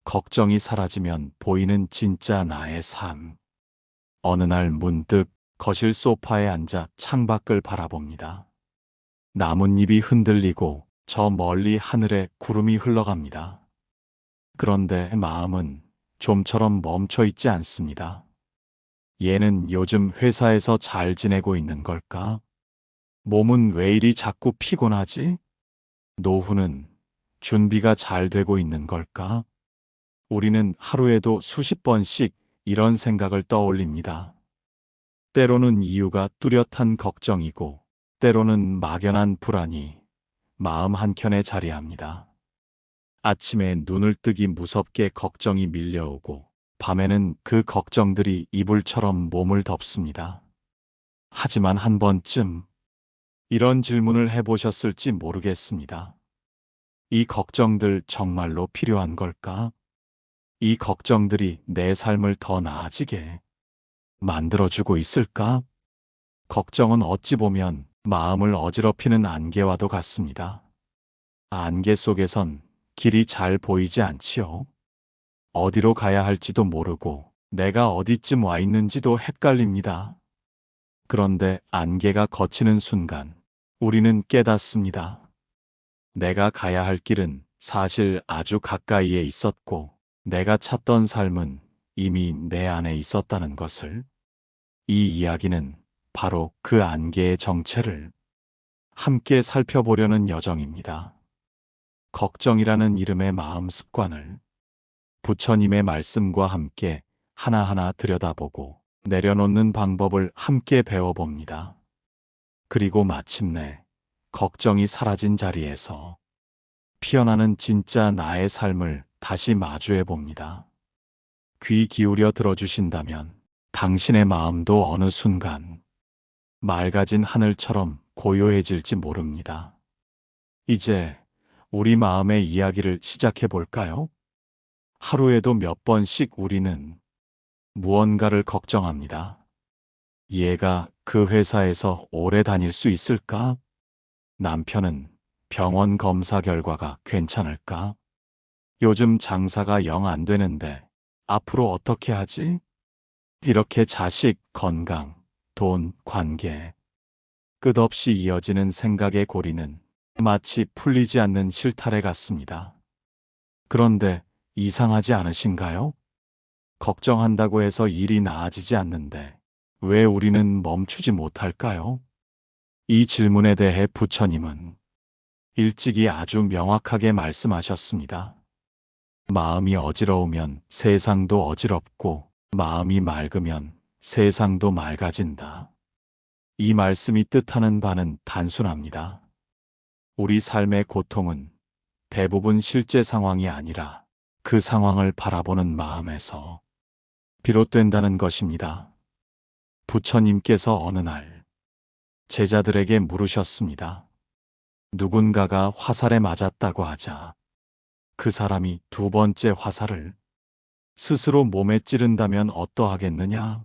걱정이 사라지면 보이는 진짜 나의 삶. 어느 날 문득 거실 소파에 앉아 창밖을 바라봅니다. 나뭇잎이 흔들리고 저 멀리 하늘에 구름이 흘러갑니다. 그런데 마음은 좀처럼 멈춰 있지 않습니다. 얘는 요즘 회사에서 잘 지내고 있는 걸까? 몸은 왜 이리 자꾸 피곤하지? 노후는 준비가 잘 되고 있는 걸까? 우리는 하루에도 수십 번씩 이런 생각을 떠올립니다. 때로는 이유가 뚜렷한 걱정이고, 때로는 막연한 불안이 마음 한켠에 자리합니다. 아침에 눈을 뜨기 무섭게 걱정이 밀려오고, 밤에는 그 걱정들이 이불처럼 몸을 덮습니다. 하지만 한 번쯤 이런 질문을 해보셨을지 모르겠습니다. 이 걱정들 정말로 필요한 걸까? 이 걱정들이 내 삶을 더 나아지게 만들어주고 있을까? 걱정은 어찌 보면 마음을 어지럽히는 안개와도 같습니다. 안개 속에선 길이 잘 보이지 않지요. 어디로 가야 할지도 모르고 내가 어디쯤 와 있는지도 헷갈립니다. 그런데 안개가 걷히는 순간 우리는 깨닫습니다. 내가 가야 할 길은 사실 아주 가까이에 있었고 내가 찾던 삶은 이미 내 안에 있었다는 것을. 이 이야기는 바로 그 안개의 정체를 함께 살펴보려는 여정입니다. 걱정이라는 이름의 마음 습관을 부처님의 말씀과 함께 하나하나 들여다보고 내려놓는 방법을 함께 배워봅니다. 그리고 마침내 걱정이 사라진 자리에서 피어나는 진짜 나의 삶을 다시 마주해 봅니다. 귀 기울여 들어주신다면 당신의 마음도 어느 순간 맑아진 하늘처럼 고요해질지 모릅니다. 이제 우리 마음의 이야기를 시작해 볼까요? 하루에도 몇 번씩 우리는 무언가를 걱정합니다. 얘가 그 회사에서 오래 다닐 수 있을까? 남편은 병원 검사 결과가 괜찮을까? 요즘 장사가 영 안 되는데 앞으로 어떻게 하지? 이렇게 자식, 건강, 돈, 관계, 끝없이 이어지는 생각의 고리는 마치 풀리지 않는 실타래 같습니다. 그런데 이상하지 않으신가요? 걱정한다고 해서 일이 나아지지 않는데 왜 우리는 멈추지 못할까요? 이 질문에 대해 부처님은 일찍이 아주 명확하게 말씀하셨습니다. 마음이 어지러우면 세상도 어지럽고 마음이 맑으면 세상도 맑아진다. 이 말씀이 뜻하는 바는 단순합니다. 우리 삶의 고통은 대부분 실제 상황이 아니라 그 상황을 바라보는 마음에서 비롯된다는 것입니다. 부처님께서 어느 날 제자들에게 물으셨습니다. 누군가가 화살에 맞았다고 하자 그 사람이 두 번째 화살을 스스로 몸에 찌른다면 어떠하겠느냐?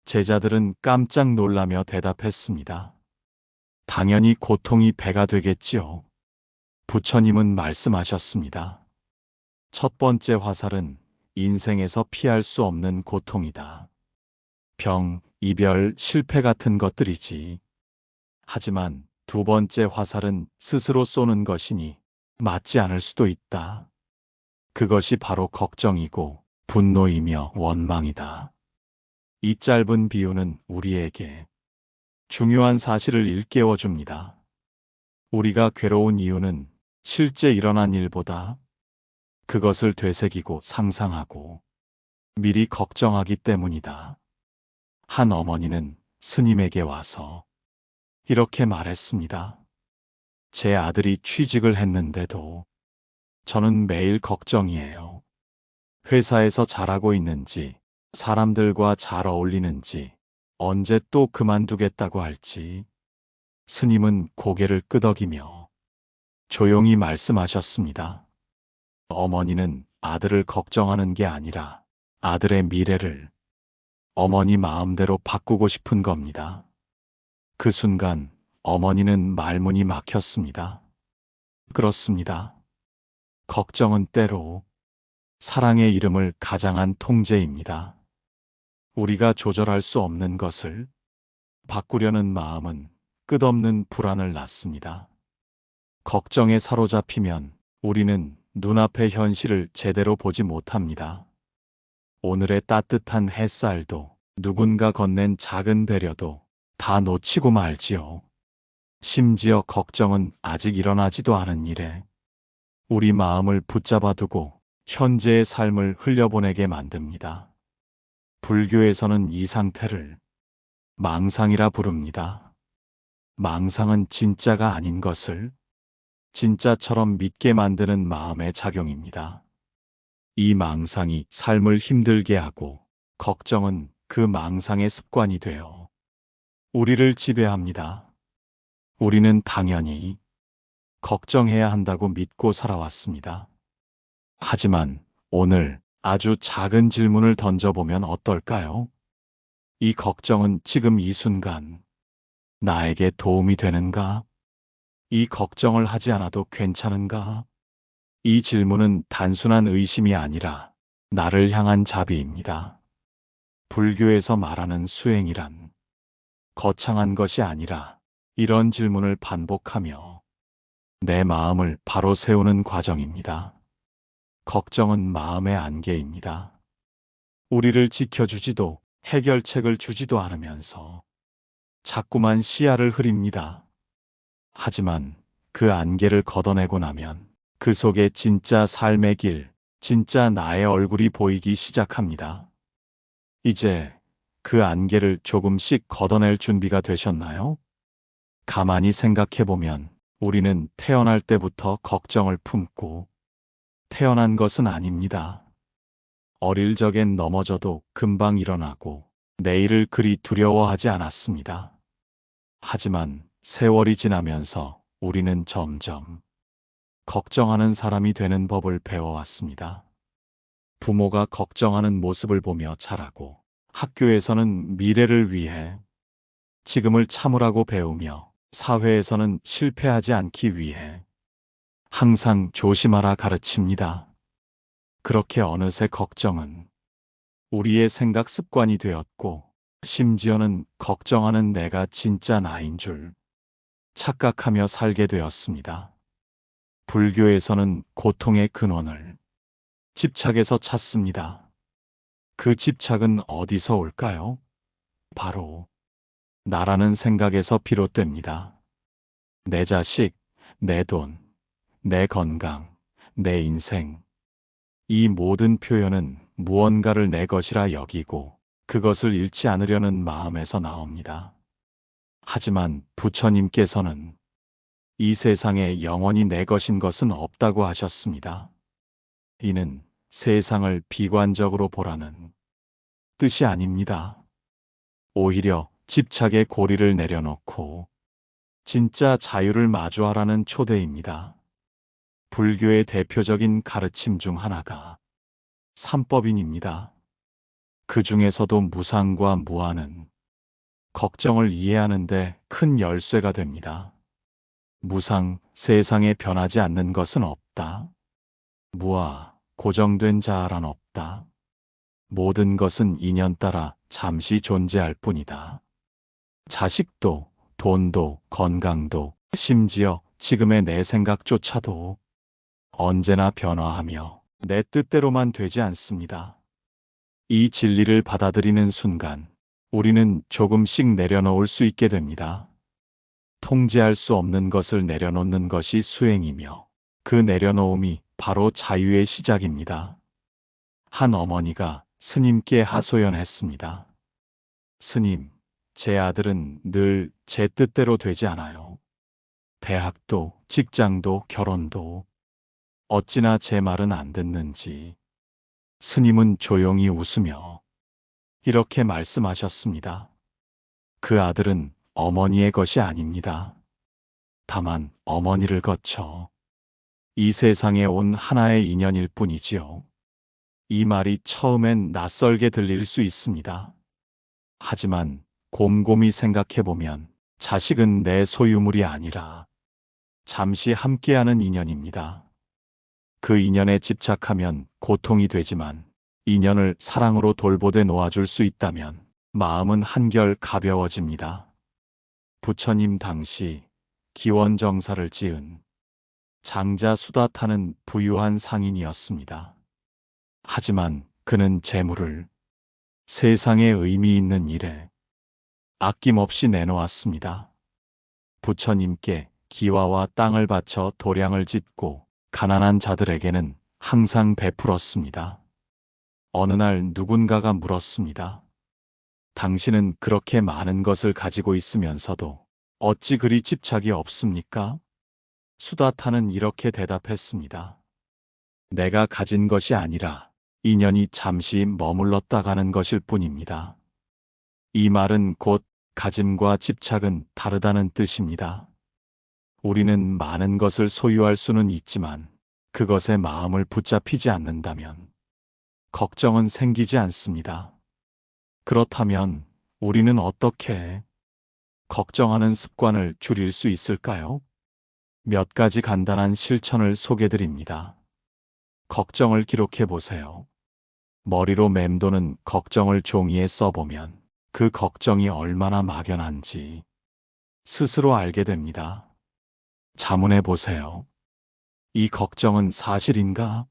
제자들은 깜짝 놀라며 대답했습니다. 당연히 고통이 배가 되겠지요. 부처님은 말씀하셨습니다. 첫 번째 화살은 인생에서 피할 수 없는 고통이다. 병, 이별, 실패 같은 것들이지. 하지만 두 번째 화살은 스스로 쏘는 것이니 맞지 않을 수도 있다. 그것이 바로 걱정이고 분노이며 원망이다. 이 짧은 비유는 우리에게 중요한 사실을 일깨워 줍니다. 우리가 괴로운 이유는 실제 일어난 일보다 그것을 되새기고 상상하고 미리 걱정하기 때문이다. 한 어머니는 스님에게 와서 이렇게 말했습니다. 제 아들이 취직을 했는데도 저는 매일 걱정이에요. 회사에서 잘하고 있는지, 사람들과 잘 어울리는지, 언제 또 그만두겠다고 할지. 스님은 고개를 끄덕이며 조용히 말씀하셨습니다. 어머니는 아들을 걱정하는 게 아니라 아들의 미래를 어머니 마음대로 바꾸고 싶은 겁니다. 그 순간 어머니는 말문이 막혔습니다. 그렇습니다. 걱정은 때로 사랑의 이름을 가장한 통제입니다. 우리가 조절할 수 없는 것을 바꾸려는 마음은 끝없는 불안을 낳습니다. 걱정에 사로잡히면 우리는 눈앞의 현실을 제대로 보지 못합니다. 오늘의 따뜻한 햇살도, 누군가 건넨 작은 배려도 다 놓치고 말지요. 심지어 걱정은 아직 일어나지도 않은 일에 우리 마음을 붙잡아 두고 현재의 삶을 흘려보내게 만듭니다. 불교에서는 이 상태를 망상이라 부릅니다. 망상은 진짜가 아닌 것을 진짜처럼 믿게 만드는 마음의 작용입니다. 이 망상이 삶을 힘들게 하고 걱정은 그 망상의 습관이 되어 우리를 지배합니다. 우리는 당연히 걱정해야 한다고 믿고 살아왔습니다. 하지만 오늘 아주 작은 질문을 던져보면 어떨까요? 이 걱정은 지금 이 순간 나에게 도움이 되는가? 이 걱정을 하지 않아도 괜찮은가? 이 질문은 단순한 의심이 아니라 나를 향한 자비입니다. 불교에서 말하는 수행이란 거창한 것이 아니라 이런 질문을 반복하며 내 마음을 바로 세우는 과정입니다. 걱정은 마음의 안개입니다. 우리를 지켜주지도 해결책을 주지도 않으면서 자꾸만 시야를 흐립니다. 하지만 그 안개를 걷어내고 나면 그 속에 진짜 삶의 길, 진짜 나의 얼굴이 보이기 시작합니다. 이제 그 안개를 조금씩 걷어낼 준비가 되셨나요? 가만히 생각해보면 우리는 태어날 때부터 걱정을 품고 태어난 것은 아닙니다. 어릴 적엔 넘어져도 금방 일어나고 내일을 그리 두려워하지 않았습니다. 하지만 세월이 지나면서 우리는 점점 걱정하는 사람이 되는 법을 배워왔습니다. 부모가 걱정하는 모습을 보며 자라고 학교에서는 미래를 위해 지금을 참으라고 배우며 사회에서는 실패하지 않기 위해 항상 조심하라 가르칩니다. 그렇게 어느새 걱정은 우리의 생각 습관이 되었고 심지어는 걱정하는 내가 진짜 나인 줄 착각하며 살게 되었습니다. 불교에서는 고통의 근원을 집착에서 찾습니다. 그 집착은 어디서 올까요? 바로 나라는 생각에서 비롯됩니다. 내 자식, 내 돈, 내 건강, 내 인생. 이 모든 표현은 무언가를 내 것이라 여기고 그것을 잃지 않으려는 마음에서 나옵니다. 하지만 부처님께서는 이 세상에 영원히 내 것인 것은 없다고 하셨습니다. 이는 세상을 비관적으로 보라는 뜻이 아닙니다. 오히려 집착의 고리를 내려놓고 진짜 자유를 마주하라는 초대입니다. 불교의 대표적인 가르침 중 하나가 삼법인입니다. 그 중에서도 무상과 무아는 걱정을 이해하는데 큰 열쇠가 됩니다. 무상, 세상에 변하지 않는 것은 없다. 무아, 고정된 자아란 없다. 모든 것은 인연 따라 잠시 존재할 뿐이다. 자식도, 돈도, 건강도, 심지어 지금의 내 생각조차도 언제나 변화하며 내 뜻대로만 되지 않습니다. 이 진리를 받아들이는 순간 우리는 조금씩 내려놓을 수 있게 됩니다. 통제할 수 없는 것을 내려놓는 것이 수행이며 그 내려놓음이 바로 자유의 시작입니다. 한 어머니가 스님께 하소연했습니다. 스님, 제 아들은 늘 제 뜻대로 되지 않아요. 대학도, 직장도, 결혼도 어찌나 제 말은 안 듣는지. 스님은 조용히 웃으며 이렇게 말씀하셨습니다. 그 아들은 어머니의 것이 아닙니다. 다만 어머니를 거쳐 이 세상에 온 하나의 인연일 뿐이지요. 이 말이 처음엔 낯설게 들릴 수 있습니다. 하지만 곰곰이 생각해보면 자식은 내 소유물이 아니라 잠시 함께하는 인연입니다. 그 인연에 집착하면 고통이 되지만 인연을 사랑으로 돌보되 놓아줄 수 있다면 마음은 한결 가벼워집니다. 부처님 당시 기원정사를 지은 장자 수다타는 부유한 상인이었습니다. 하지만 그는 재물을 세상에 의미 있는 일에 아낌없이 내놓았습니다. 부처님께 기와와 땅을 바쳐 도량을 짓고 가난한 자들에게는 항상 베풀었습니다. 어느 날 누군가가 물었습니다. 당신은 그렇게 많은 것을 가지고 있으면서도 어찌 그리 집착이 없습니까? 수다타는 이렇게 대답했습니다. 내가 가진 것이 아니라 인연이 잠시 머물렀다 가는 것일 뿐입니다. 이 말은 곧 가짐과 집착은 다르다는 뜻입니다. 우리는 많은 것을 소유할 수는 있지만 그것에 마음을 붙잡히지 않는다면 걱정은 생기지 않습니다. 그렇다면 우리는 어떻게 걱정하는 습관을 줄일 수 있을까요? 몇 가지 간단한 실천을 소개드립니다. 걱정을 기록해 보세요. 머리로 맴도는 걱정을 종이에 써보면 그 걱정이 얼마나 막연한지 스스로 알게 됩니다. 자문해 보세요. 이 걱정은 사실인가?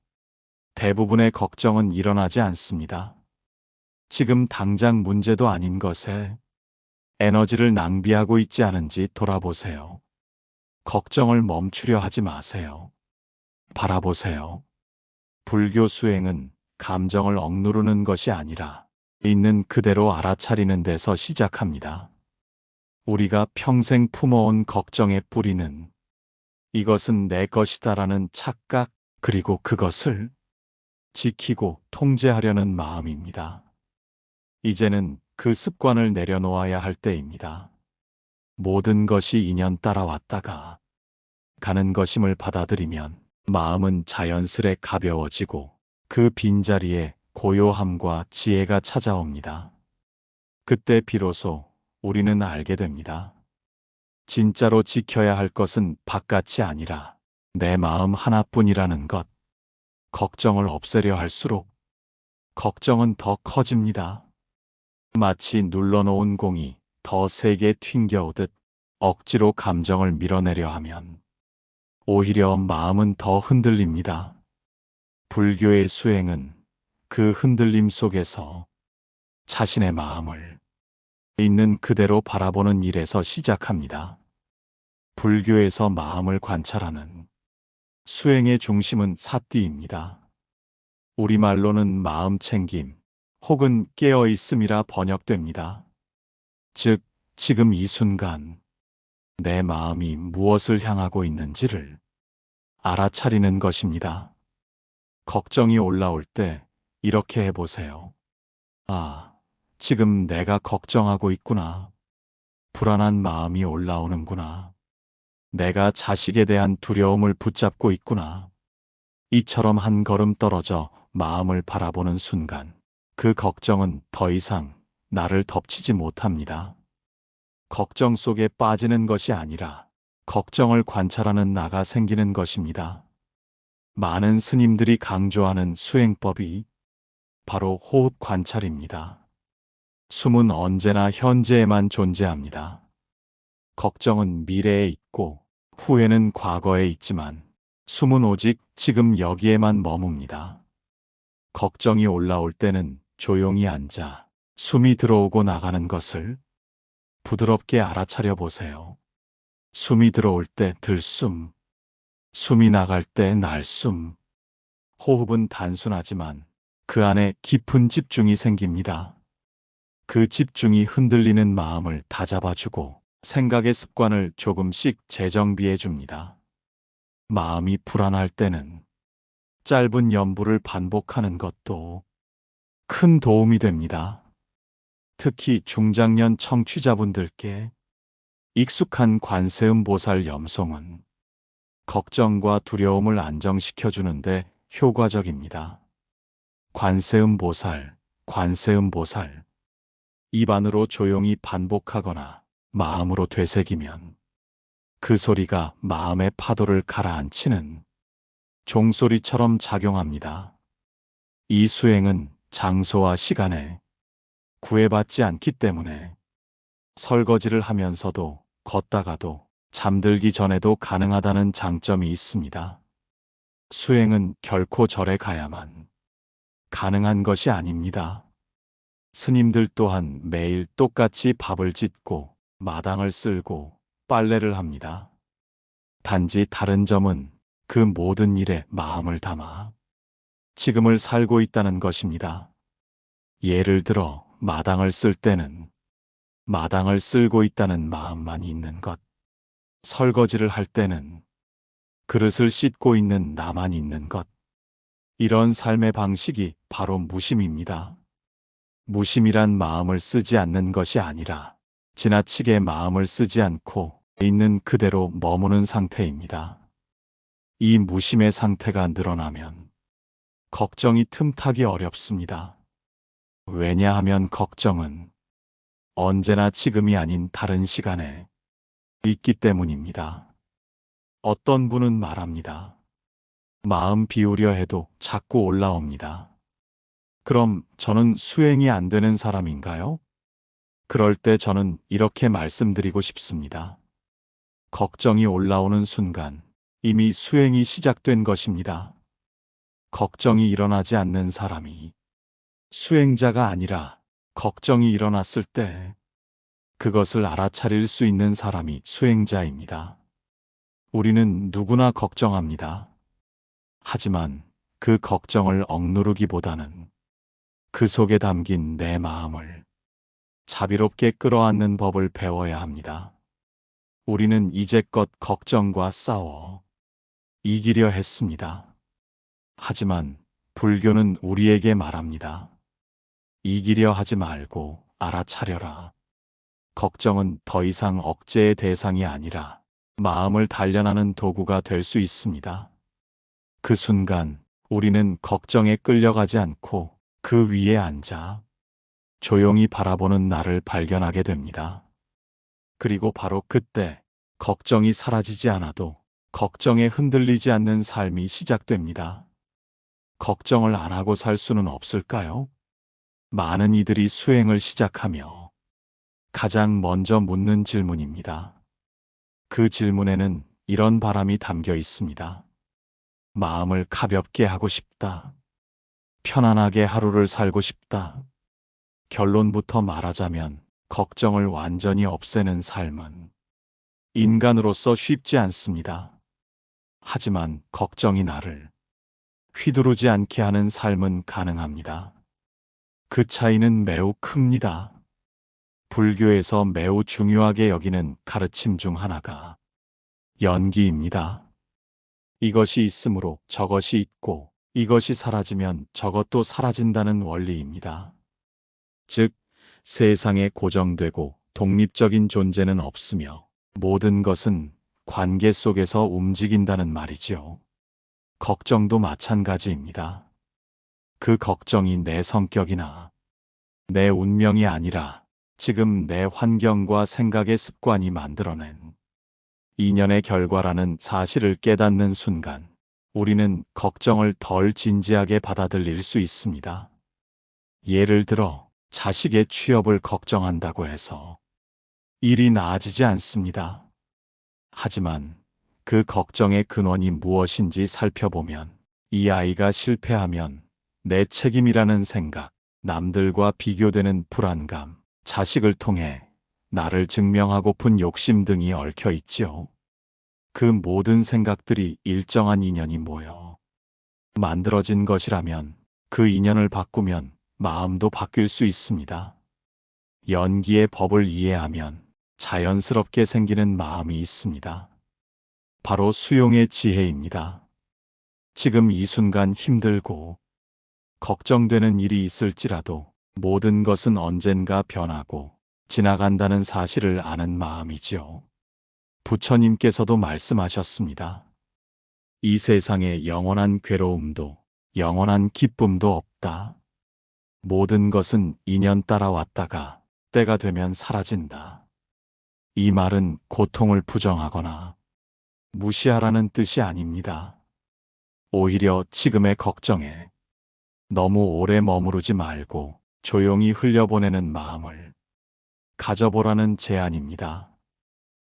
대부분의 걱정은 일어나지 않습니다. 지금 당장 문제도 아닌 것에 에너지를 낭비하고 있지 않은지 돌아보세요. 걱정을 멈추려 하지 마세요. 바라보세요. 불교 수행은 감정을 억누르는 것이 아니라 있는 그대로 알아차리는 데서 시작합니다. 우리가 평생 품어온 걱정의 뿌리는 이것은 내 것이다라는 착각, 그리고 그것을 지키고 통제하려는 마음입니다. 이제는 그 습관을 내려놓아야 할 때입니다. 모든 것이 인연 따라 왔다가 가는 것임을 받아들이면 마음은 자연스레 가벼워지고 그 빈자리에 고요함과 지혜가 찾아옵니다. 그때 비로소 우리는 알게 됩니다. 진짜로 지켜야 할 것은 바깥이 아니라 내 마음 하나뿐이라는 것. 걱정을 없애려 할수록 걱정은 더 커집니다. 마치 눌러놓은 공이 더 세게 튕겨오듯 억지로 감정을 밀어내려 하면 오히려 마음은 더 흔들립니다. 불교의 수행은 그 흔들림 속에서 자신의 마음을 있는 그대로 바라보는 일에서 시작합니다. 불교에서 마음을 관찰하는 수행의 중심은 사띠입니다. 우리말로는 마음 챙김 혹은 깨어있음이라 번역됩니다. 즉, 지금 이 순간 내 마음이 무엇을 향하고 있는지를 알아차리는 것입니다. 걱정이 올라올 때 이렇게 해보세요. 아, 지금 내가 걱정하고 있구나. 불안한 마음이 올라오는구나. 내가 자식에 대한 두려움을 붙잡고 있구나. 이처럼 한 걸음 떨어져 마음을 바라보는 순간 그 걱정은 더 이상 나를 덮치지 못합니다. 걱정 속에 빠지는 것이 아니라 걱정을 관찰하는 나가 생기는 것입니다. 많은 스님들이 강조하는 수행법이 바로 호흡 관찰입니다. 숨은 언제나 현재에만 존재합니다. 걱정은 미래에 있고 후회는 과거에 있지만 숨은 오직 지금 여기에만 머뭅니다. 걱정이 올라올 때는 조용히 앉아 숨이 들어오고 나가는 것을 부드럽게 알아차려 보세요. 숨이 들어올 때 들숨, 숨이 나갈 때 날숨. 호흡은 단순하지만 그 안에 깊은 집중이 생깁니다. 그 집중이 흔들리는 마음을 다잡아주고 생각의 습관을 조금씩 재정비해 줍니다. 마음이 불안할 때는 짧은 연부를 반복하는 것도 큰 도움이 됩니다. 특히 중장년 청취자분들께 익숙한 관세음 보살 염송은 걱정과 두려움을 안정시켜주는데 효과적입니다. 관세음 보살, 관세음 보살. 입안으로 조용히 반복하거나 마음으로 되새기면 그 소리가 마음의 파도를 가라앉히는 종소리처럼 작용합니다. 이 수행은 장소와 시간에 구애받지 않기 때문에 설거지를 하면서도 걷다가도 잠들기 전에도 가능하다는 장점이 있습니다. 수행은 결코 절에 가야만 가능한 것이 아닙니다. 스님들 또한 매일 똑같이 밥을 짓고 마당을 쓸고 빨래를 합니다. 단지 다른 점은 그 모든 일에 마음을 담아 지금을 살고 있다는 것입니다. 예를 들어 마당을 쓸 때는 마당을 쓸고 있다는 마음만 있는 것, 설거지를 할 때는 그릇을 씻고 있는 나만 있는 것, 이런 삶의 방식이 바로 무심입니다. 무심이란 마음을 쓰지 않는 것이 아니라 지나치게 마음을 쓰지 않고 있는 그대로 머무는 상태입니다. 이 무심의 상태가 늘어나면 걱정이 틈타기 어렵습니다. 왜냐하면 걱정은 언제나 지금이 아닌 다른 시간에 있기 때문입니다. 어떤 분은 말합니다. 마음 비우려 해도 자꾸 올라옵니다. 그럼 저는 수행이 안 되는 사람인가요? 그럴 때 저는 이렇게 말씀드리고 싶습니다. 걱정이 올라오는 순간 이미 수행이 시작된 것입니다. 걱정이 일어나지 않는 사람이 수행자가 아니라 걱정이 일어났을 때 그것을 알아차릴 수 있는 사람이 수행자입니다. 우리는 누구나 걱정합니다. 하지만 그 걱정을 억누르기보다는 그 속에 담긴 내 마음을 자비롭게 끌어안는 법을 배워야 합니다. 우리는 이제껏 걱정과 싸워 이기려 했습니다. 하지만 불교는 우리에게 말합니다. 이기려 하지 말고 알아차려라. 걱정은 더 이상 억제의 대상이 아니라 마음을 단련하는 도구가 될 수 있습니다. 그 순간 우리는 걱정에 끌려가지 않고 그 위에 앉아 조용히 바라보는 나를 발견하게 됩니다. 그리고 바로 그때 걱정이 사라지지 않아도 걱정에 흔들리지 않는 삶이 시작됩니다. 걱정을 안 하고 살 수는 없을까요? 많은 이들이 수행을 시작하며 가장 먼저 묻는 질문입니다. 그 질문에는 이런 바람이 담겨 있습니다. 마음을 가볍게 하고 싶다. 편안하게 하루를 살고 싶다. 결론부터 말하자면 걱정을 완전히 없애는 삶은 인간으로서 쉽지 않습니다. 하지만 걱정이 나를 휘두르지 않게 하는 삶은 가능합니다. 그 차이는 매우 큽니다. 불교에서 매우 중요하게 여기는 가르침 중 하나가 연기입니다. 이것이 있으므로 저것이 있고 이것이 사라지면 저것도 사라진다는 원리입니다. 즉, 세상에 고정되고 독립적인 존재는 없으며 모든 것은 관계 속에서 움직인다는 말이지요. 걱정도 마찬가지입니다. 그 걱정이 내 성격이나 내 운명이 아니라 지금 내 환경과 생각의 습관이 만들어낸 인연의 결과라는 사실을 깨닫는 순간 우리는 걱정을 덜 진지하게 받아들일 수 있습니다. 예를 들어 자식의 취업을 걱정한다고 해서 일이 나아지지 않습니다. 하지만 그 걱정의 근원이 무엇인지 살펴보면 이 아이가 실패하면 내 책임이라는 생각, 남들과 비교되는 불안감, 자식을 통해 나를 증명하고픈 욕심 등이 얽혀 있지요. 그 모든 생각들이 일정한 인연이 모여 만들어진 것이라면 그 인연을 바꾸면 마음도 바뀔 수 있습니다. 연기의 법을 이해하면 자연스럽게 생기는 마음이 있습니다. 바로 수용의 지혜입니다. 지금 이 순간 힘들고 걱정되는 일이 있을지라도 모든 것은 언젠가 변하고 지나간다는 사실을 아는 마음이지요. 부처님께서도 말씀하셨습니다. 이 세상에 영원한 괴로움도 영원한 기쁨도 없다. 모든 것은 인연 따라 왔다가 때가 되면 사라진다. 이 말은 고통을 부정하거나 무시하라는 뜻이 아닙니다. 오히려 지금의 걱정에 너무 오래 머무르지 말고 조용히 흘려보내는 마음을 가져보라는 제안입니다.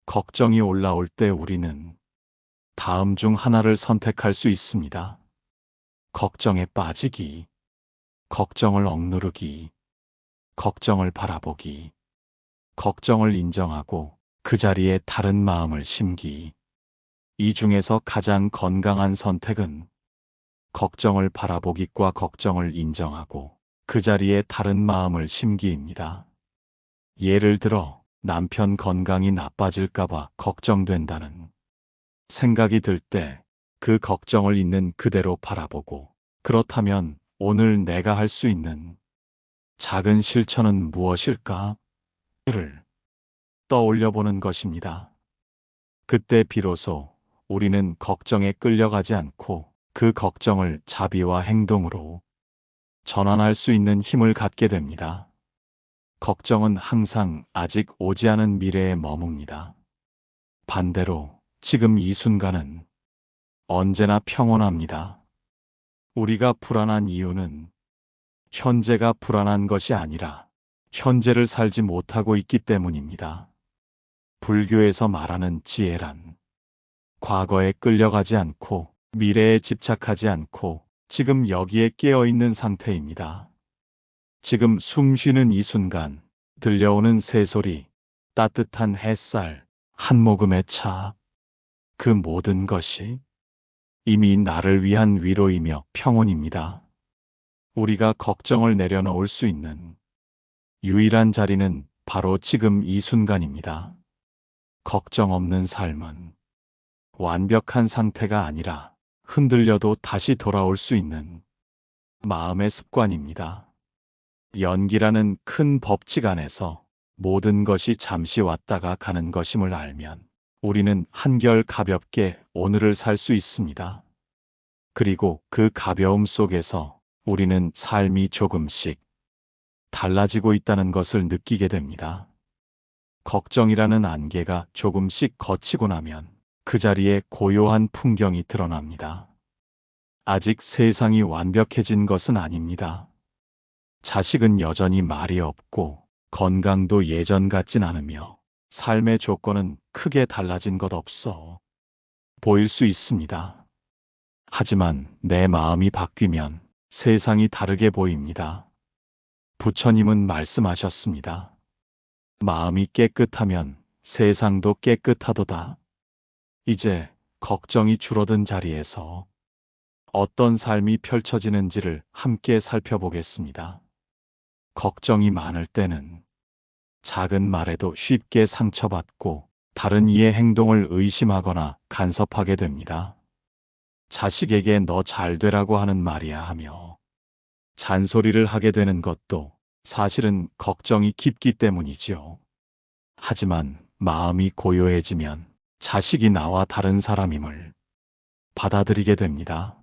걱정이 올라올 때 우리는 다음 중 하나를 선택할 수 있습니다. 걱정에 빠지기, 걱정을 억누르기, 걱정을 바라보기, 걱정을 인정하고 그 자리에 다른 마음을 심기. 이 중에서 가장 건강한 선택은 걱정을 바라보기과 걱정을 인정하고 그 자리에 다른 마음을 심기입니다. 예를 들어 남편 건강이 나빠질까봐 걱정된다는 생각이 들 때 그 걱정을 있는 그대로 바라보고, 그렇다면 오늘 내가 할 수 있는 작은 실천은 무엇일까? 를 떠올려 보는 것입니다. 그때 비로소 우리는 걱정에 끌려가지 않고 그 걱정을 자비와 행동으로 전환할 수 있는 힘을 갖게 됩니다. 걱정은 항상 아직 오지 않은 미래에 머뭅니다. 반대로 지금 이 순간은 언제나 평온합니다. 우리가 불안한 이유는 현재가 불안한 것이 아니라 현재를 살지 못하고 있기 때문입니다. 불교에서 말하는 지혜란 과거에 끌려가지 않고 미래에 집착하지 않고 지금 여기에 깨어있는 상태입니다. 지금 숨 쉬는 이 순간 들려오는 새소리, 따뜻한 햇살, 한 모금의 차, 그 모든 것이 이미 나를 위한 위로이며 평온입니다. 우리가 걱정을 내려놓을 수 있는 유일한 자리는 바로 지금 이 순간입니다. 걱정 없는 삶은 완벽한 상태가 아니라 흔들려도 다시 돌아올 수 있는 마음의 습관입니다. 연기라는 큰 법칙 안에서 모든 것이 잠시 왔다가 가는 것임을 알면 우리는 한결 가볍게 오늘을 살 수 있습니다. 그리고 그 가벼움 속에서 우리는 삶이 조금씩 달라지고 있다는 것을 느끼게 됩니다. 걱정이라는 안개가 조금씩 걷히고 나면 그 자리에 고요한 풍경이 드러납니다. 아직 세상이 완벽해진 것은 아닙니다. 자식은 여전히 말이 없고 건강도 예전 같진 않으며 삶의 조건은 크게 달라진 것 없어 보일 수 있습니다. 하지만 내 마음이 바뀌면 세상이 다르게 보입니다. 부처님은 말씀하셨습니다. 마음이 깨끗하면 세상도 깨끗하도다. 이제 걱정이 줄어든 자리에서 어떤 삶이 펼쳐지는지를 함께 살펴보겠습니다. 걱정이 많을 때는 작은 말에도 쉽게 상처받고 다른 이의 행동을 의심하거나 간섭하게 됩니다. 자식에게 너 잘 되라고 하는 말이야 하며 잔소리를 하게 되는 것도 사실은 걱정이 깊기 때문이지요. 하지만 마음이 고요해지면 자식이 나와 다른 사람임을 받아들이게 됩니다.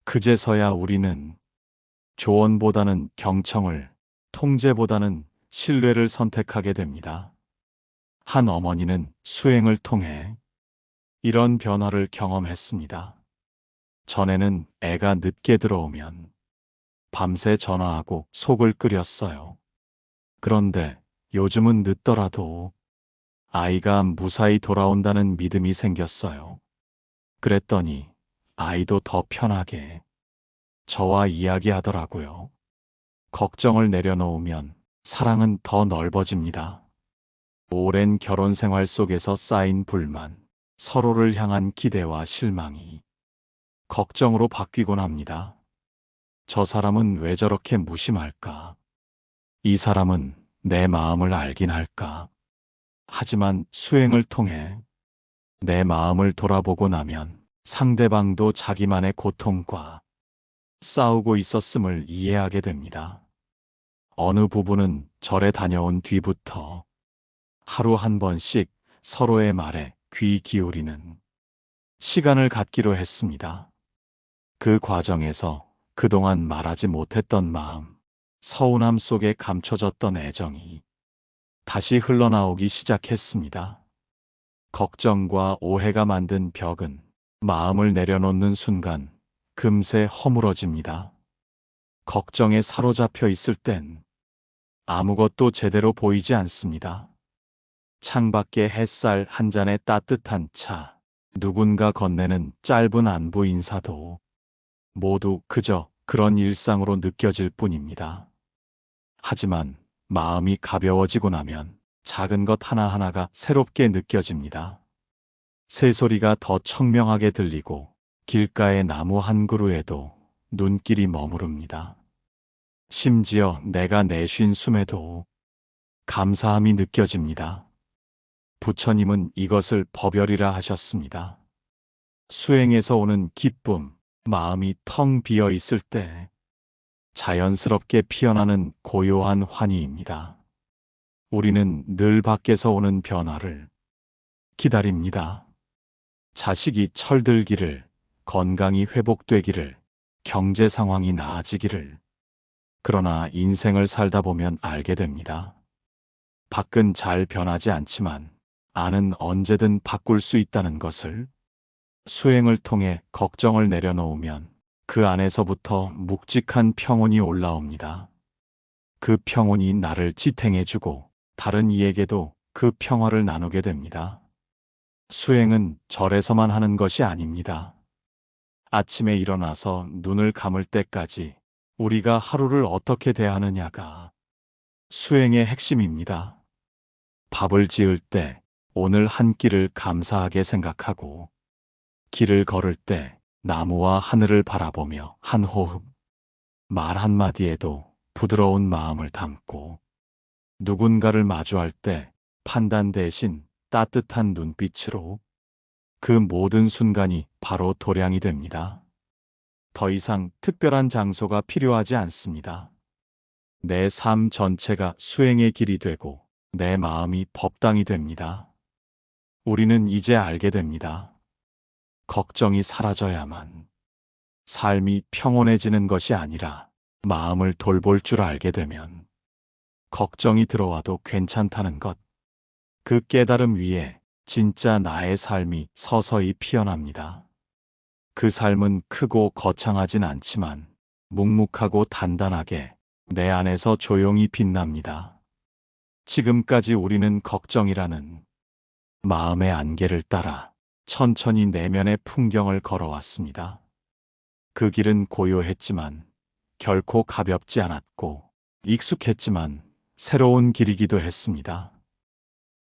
그제서야 우리는 조언보다는 경청을, 통제보다는 신뢰를 선택하게 됩니다. 한 어머니는 수행을 통해 이런 변화를 경험했습니다. 전에는 애가 늦게 들어오면 밤새 전화하고 속을 끓였어요. 그런데 요즘은 늦더라도 아이가 무사히 돌아온다는 믿음이 생겼어요. 그랬더니 아이도 더 편하게 저와 이야기하더라고요. 걱정을 내려놓으면 사랑은 더 넓어집니다. 오랜 결혼 생활 속에서 쌓인 불만, 서로를 향한 기대와 실망이 걱정으로 바뀌곤 합니다. 저 사람은 왜 저렇게 무심할까? 이 사람은 내 마음을 알긴 할까? 하지만 수행을 통해 내 마음을 돌아보고 나면 상대방도 자기만의 고통과 싸우고 있었음을 이해하게 됩니다. 어느 부부는 절에 다녀온 뒤부터 하루 한 번씩 서로의 말에 귀 기울이는 시간을 갖기로 했습니다. 그 과정에서 그동안 말하지 못했던 마음, 서운함 속에 감춰졌던 애정이 다시 흘러나오기 시작했습니다. 걱정과 오해가 만든 벽은 마음을 내려놓는 순간 금세 허물어집니다. 걱정에 사로잡혀 있을 땐 아무것도 제대로 보이지 않습니다. 창밖의 햇살 한 잔의 따뜻한 차, 누군가 건네는 짧은 안부 인사도 모두 그저 그런 일상으로 느껴질 뿐입니다. 하지만 마음이 가벼워지고 나면 작은 것 하나하나가 새롭게 느껴집니다. 새소리가 더 청명하게 들리고 길가의 나무 한 그루에도 눈길이 머무릅니다. 심지어 내가 내쉰 숨에도 감사함이 느껴집니다. 부처님은 이것을 법열이라 하셨습니다. 수행에서 오는 기쁨, 마음이 텅 비어 있을 때 자연스럽게 피어나는 고요한 환희입니다. 우리는 늘 밖에서 오는 변화를 기다립니다. 자식이 철들기를, 건강이 회복되기를, 경제 상황이 나아지기를. 그러나 인생을 살다 보면 알게 됩니다. 밖은 잘 변하지 않지만 안은 언제든 바꿀 수 있다는 것을. 수행을 통해 걱정을 내려놓으면 그 안에서부터 묵직한 평온이 올라옵니다. 그 평온이 나를 지탱해주고 다른 이에게도 그 평화를 나누게 됩니다. 수행은 절에서만 하는 것이 아닙니다. 아침에 일어나서 눈을 감을 때까지 우리가 하루를 어떻게 대하느냐가 수행의 핵심입니다. 밥을 지을 때 오늘 한 끼를 감사하게 생각하고, 길을 걸을 때 나무와 하늘을 바라보며 한 호흡, 말 한마디에도 부드러운 마음을 담고, 누군가를 마주할 때 판단 대신 따뜻한 눈빛으로, 그 모든 순간이 바로 도량이 됩니다. 더 이상 특별한 장소가 필요하지 않습니다. 내 삶 전체가 수행의 길이 되고 내 마음이 법당이 됩니다. 우리는 이제 알게 됩니다. 걱정이 사라져야만 삶이 평온해지는 것이 아니라 마음을 돌볼 줄 알게 되면 걱정이 들어와도 괜찮다는 것, 그 깨달음 위에 진짜 나의 삶이 서서히 피어납니다. 그 삶은 크고 거창하진 않지만 묵묵하고 단단하게 내 안에서 조용히 빛납니다. 지금까지 우리는 걱정이라는 마음의 안개를 따라 천천히 내면의 풍경을 걸어왔습니다. 그 길은 고요했지만 결코 가볍지 않았고, 익숙했지만 새로운 길이기도 했습니다.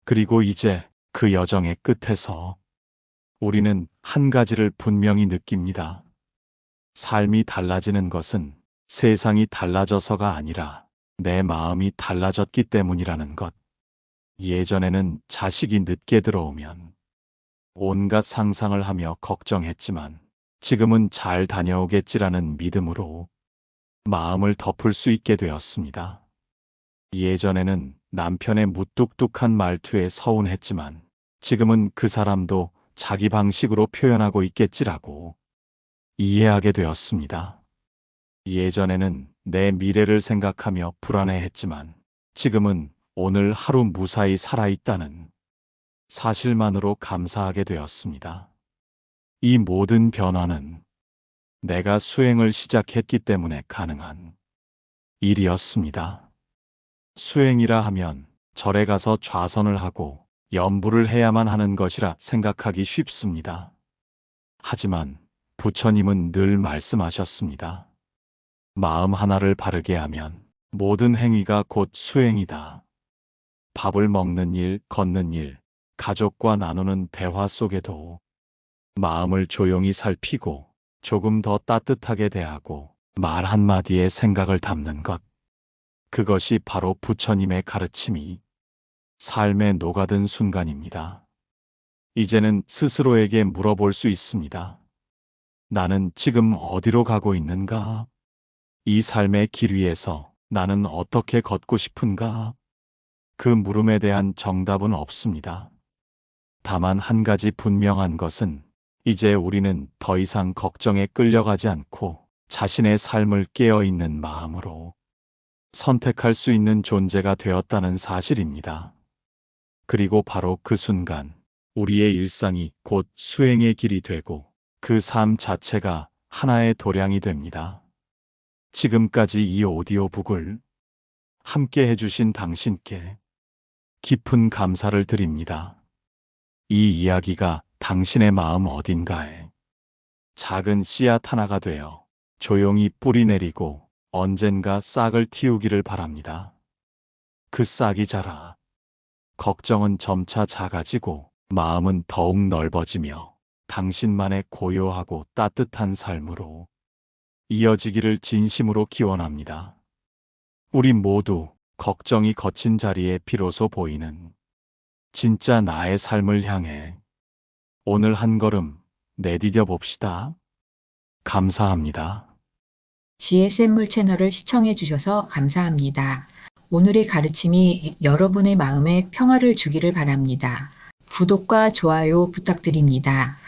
그리고 이제 그 여정의 끝에서 우리는 한 가지를 분명히 느낍니다. 삶이 달라지는 것은 세상이 달라져서가 아니라 내 마음이 달라졌기 때문이라는 것. 예전에는 자식이 늦게 들어오면 온갖 상상을 하며 걱정했지만 지금은 잘 다녀오겠지라는 믿음으로 마음을 덮을 수 있게 되었습니다. 예전에는 남편의 무뚝뚝한 말투에 서운했지만 지금은 그 사람도 자기 방식으로 표현하고 있겠지라고 이해하게 되었습니다. 예전에는 내 미래를 생각하며 불안해했지만 지금은 오늘 하루 무사히 살아있다는 사실만으로 감사하게 되었습니다. 이 모든 변화는 내가 수행을 시작했기 때문에 가능한 일이었습니다. 수행이라 하면 절에 가서 좌선을 하고 염불을 해야만 하는 것이라 생각하기 쉽습니다. 하지만 부처님은 늘 말씀하셨습니다. 마음 하나를 바르게 하면 모든 행위가 곧 수행이다. 밥을 먹는 일, 걷는 일, 가족과 나누는 대화 속에도 마음을 조용히 살피고 조금 더 따뜻하게 대하고 말 한마디에 생각을 담는 것. 그것이 바로 부처님의 가르침이 삶에 녹아든 순간입니다. 이제는 스스로에게 물어볼 수 있습니다. 나는 지금 어디로 가고 있는가? 이 삶의 길 위에서 나는 어떻게 걷고 싶은가? 그 물음에 대한 정답은 없습니다. 다만 한 가지 분명한 것은 이제 우리는 더 이상 걱정에 끌려가지 않고 자신의 삶을 깨어있는 마음으로 선택할 수 있는 존재가 되었다는 사실입니다. 그리고 바로 그 순간 우리의 일상이 곧 수행의 길이 되고 그 삶 자체가 하나의 도량이 됩니다. 지금까지 이 오디오북을 함께 해주신 당신께 깊은 감사를 드립니다. 이 이야기가 당신의 마음 어딘가에 작은 씨앗 하나가 되어 조용히 뿌리 내리고 언젠가 싹을 틔우기를 바랍니다. 그 싹이 자라 걱정은 점차 작아지고 마음은 더욱 넓어지며 당신만의 고요하고 따뜻한 삶으로 이어지기를 진심으로 기원합니다. 우리 모두 걱정이 거친 자리에 비로소 보이는 진짜 나의 삶을 향해 오늘 한 걸음 내디뎌 봅시다. 감사합니다. GSM물 채널을 시청해 주셔서 감사합니다. 오늘의 가르침이 여러분의 마음에 평화를 주기를 바랍니다. 구독과 좋아요 부탁드립니다.